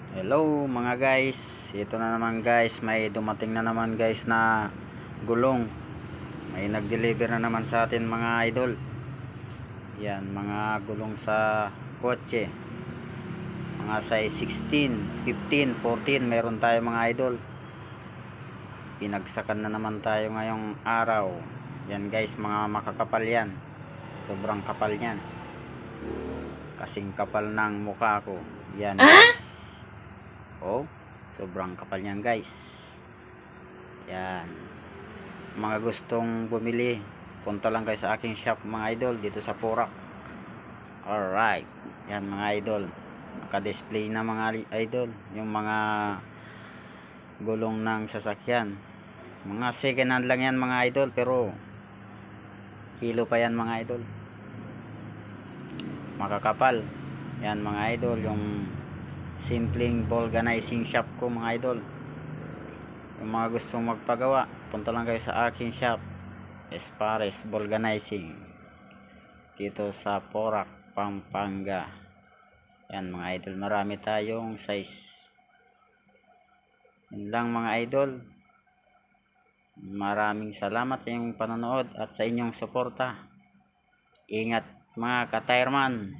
Hello mga guys, ito na naman guys, may dumating na naman guys na gulong. May nag-deliver na naman sa atin mga idol. Yan, mga gulong sa kotse. Mga size 16, 15, 14 meron tayo mga idol. Pinagsakan na naman tayo ngayong araw. Yan guys, mga makakapal yan. Sobrang kapal yan. Kasing kapal ng mukha ko. Yan guys. Oh, sobrang kapal niyan guys. Yan. Mga gustong bumili, punta lang kayo sa aking shop mga idol dito sa Porac. Alright. Yan mga idol. Naka-display na mga idol yung mga gulong ng sasakyan. Mga second hand lang yan mga idol, pero kilo pa yan mga idol. Makakapal. Yan mga idol, yung simpleng vulcanizing shop ko mga idol. Yung mga gustong magpagawa, punta lang kayo sa aking shop, Espares Vulcanizing, dito sa Porac, Pampanga. Yan mga idol, marami tayong size. Yun lang mga idol. Maraming salamat sa inyong panonood at sa inyong suporta. Ingat mga ka-tireman.